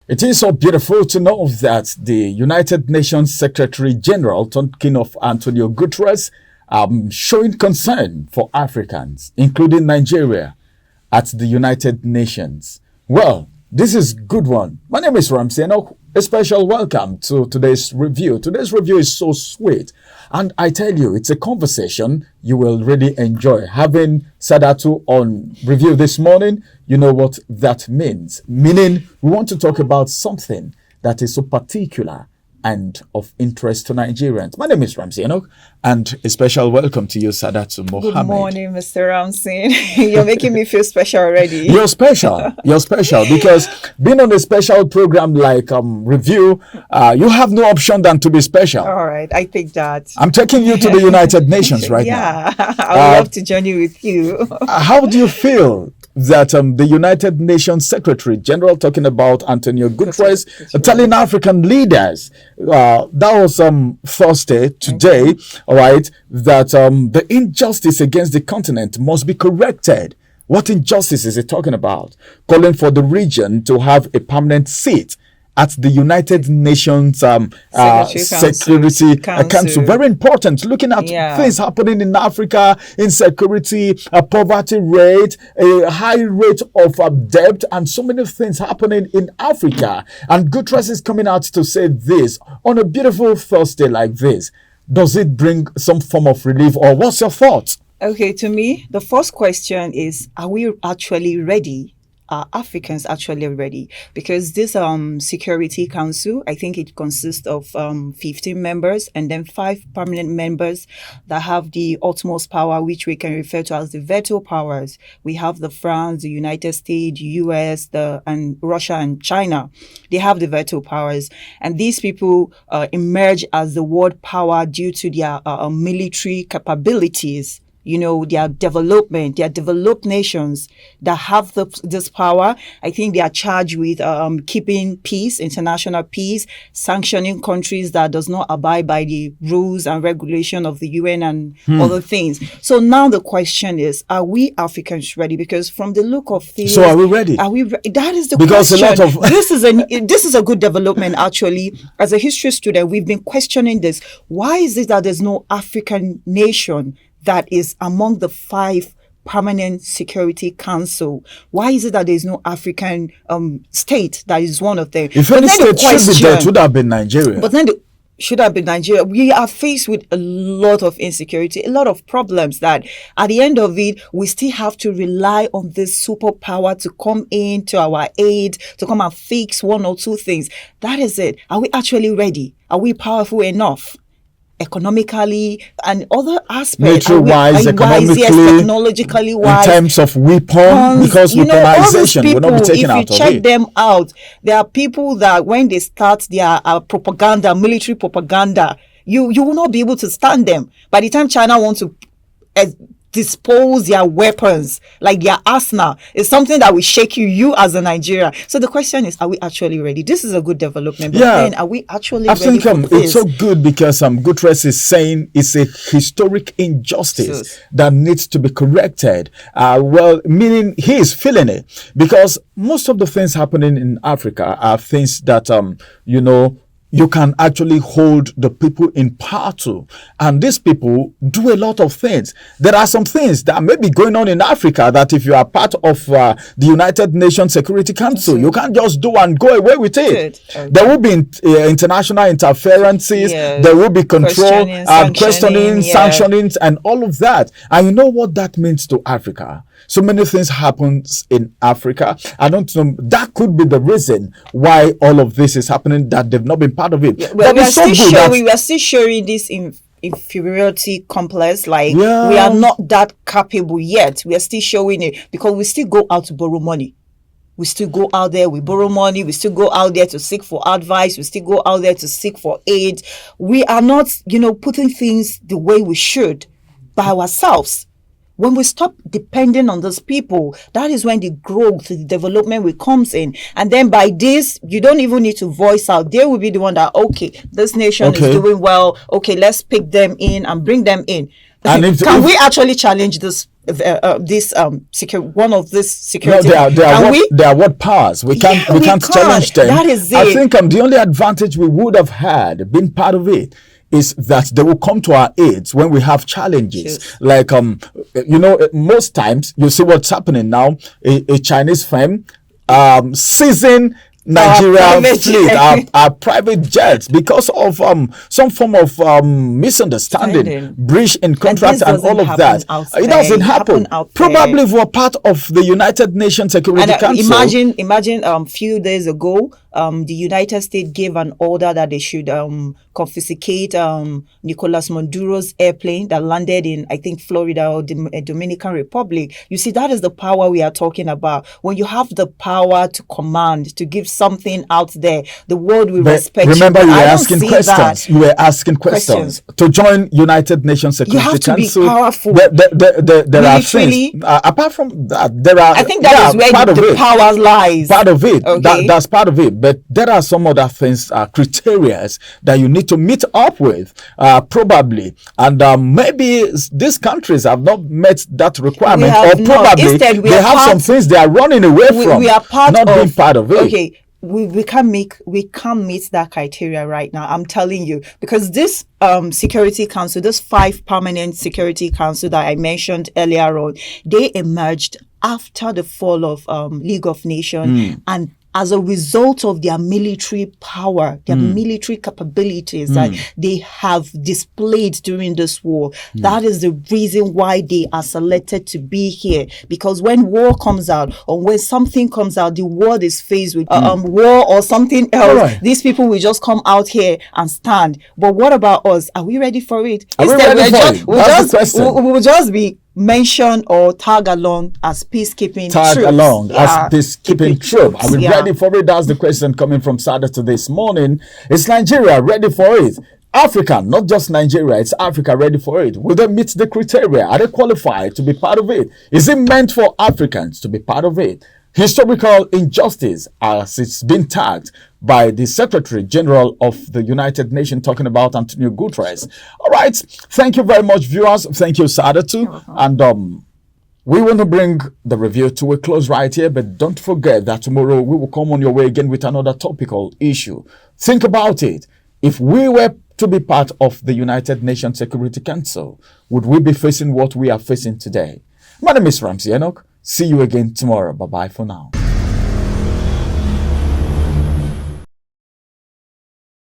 It is so beautiful to know that the United Nations Secretary General, talking of António Guterres, showing concern for Africans, including Nigeria, at the United Nations. Well, this is good one. My name is Ramsey, and a special welcome to today's review. Today's review is so sweet, and I tell you, it's a conversation you will really enjoy. Having Sadatu on review this morning, you know what that means. Meaning, we want to talk about something that is so particular and of interest to Nigerians. My name is Ramsey Enoch, and a special welcome to you, Sadatu Mohammed. Good morning, Mr. Ramsey. You're making me feel special already. You're special. You're special because being on a special program like Review, you have no option than to be special. All right, I think that. I'm taking you to the United Nations right now. Yeah, I would love to journey with you. How do you feel that the United Nations Secretary General, talking about António Guterres, telling African leaders, that was Thursday, today, all right, that the injustice against the continent must be corrected? What injustice is he talking about? Calling for the region to have a permanent seat at the United Nations Security Council. Very important. Looking at things happening in Africa, insecurity, poverty rate, a high rate of debt, and so many things happening in Africa. And Guterres is coming out to say this on a beautiful Thursday like this. Does it bring some form of relief, or what's your thoughts? Okay, to me, the first question is, are we actually ready? Are Africans actually ready? Because this Security Council, I think it consists of 15 members and then 5 permanent members that have the utmost power, which we can refer to as the veto powers. We have the France, the United States, US, and Russia and China. They have the veto powers. And these people emerge as the world power due to their military capabilities. You know, their development, they are developed nations that have this power. I think they are charged with keeping peace, international peace, sanctioning countries that does not abide by the rules and regulation of the UN and other things. So now the question is, are we Africans ready? Because from the look of things, so are we ready? Are we? That is the because question. A lot of this is a good development actually. As a history student, we've been questioning this. Why is it that there's no African nation that is among the 5 permanent Security Council? Why is it that there is no African state that is one of them? If any state should be there, it would have been Nigeria. But then should have been Nigeria. We are faced with a lot of insecurity, a lot of problems that at the end of it, we still have to rely on this superpower to come in to our aid, to come and fix 1 or 2 things. That is it. Are we actually ready? Are we powerful enough? Economically and other aspects, military-wise, economically, yes, technologically wise, in terms of weapons, because weaponization will not be taken out of it. If you check them out, there are people that when they start their propaganda, military propaganda, you will not be able to stand them. By the time China wants to dispose their weapons, like their arsenal, is something that will shake you as a Nigerian. So the question is, are we actually ready? This is a good development, but then are we actually ready? I think it's so good because Guterres is saying it's a historic injustice that needs to be corrected. Well, meaning he is feeling it, because most of the things happening in Africa are things that you can actually hold the people in power to. And these people do a lot of things. There are some things that may be going on in Africa that if you are part of the United Nations Security Council, you can't just do and go away with it. Okay. There will be international interferences. There will be control, questioning, sanctioning, and all of that. And you know what that means to Africa? So many things happens in Africa. I don't know. That could be the reason why all of this is happening, that they've not been part of it. Well, we are still showing this inferiority complex. Like we are not that capable yet. We are still showing it because we still go out to borrow money. We still go out there, we borrow money. We still go out there to seek for advice. We still go out there to seek for aid. We are not, putting things the way we should by ourselves. When we stop depending on those people, that is when the growth, the development will comes in. And then by this, you don't even need to voice out. They will be the one that, okay, this nation is doing well. Okay, let's pick them in and bring them in. And can we actually challenge this? One of this security. No, they are what powers. We can't challenge them. That is it. I think the only advantage we would have had being part of it is that they will come to our aid when we have challenges. Yes. Like most times you see what's happening now. A Chinese firm seizing Nigeria fleet, our private jets, because of some form of misunderstanding, breach in contract, and all of that. It doesn't happen. Probably if we're part of the United Nations Security Council. Imagine few days ago, the United States gave an order that they should confiscate Nicolas Maduro's airplane that landed in, I think, Florida or Dominican Republic. You see, that is the power we are talking about. When you have the power to command, to give something out there, the world will respect you. Remember, you were asking questions. You were asking questions. To join United Nations Security Council. You have to be powerful. There are things. Apart from that, there are. I think that is where the power lies. Part of it. Okay. That's part of it. But there are some other things, criteria that you need to meet up with, probably. And maybe these countries have not met that requirement, or probably Instead, they have some things they are running away from. We are being part of it. Okay. We can't meet that criteria right now. I'm telling you, because this Security Council, this 5 permanent Security Council that I mentioned earlier on, they emerged after the fall of League of Nations, and as a result of their military power, their military capabilities that they have displayed during this war. That is the reason why they are selected to be here. Because when war comes out, or when something comes out, the world is faced with war or something else. Right. These people will just come out here and stand. But what about us? Are we ready for it? We'll just be mention or tag along as peacekeeping troop. Are we ready for it? That's the question coming from Saturday this morning. Is Nigeria ready for it? Africa, not just Nigeria, it's Africa ready for it. Will they meet the criteria? Are they qualified to be part of it? Is it meant for Africans to be part of it? Historical injustice, as it's been tagged by the Secretary General of the United Nations, talking about António Guterres. All right. Thank you very much, viewers. Thank you, Sadatu. And we want to bring the review to a close right here, but don't forget that tomorrow we will come on your way again with another topical issue. Think about it. If we were to be part of the United Nations Security Council, would we be facing what we are facing today? My name is Ramsey Enoch. See you again tomorrow. Bye-bye for now.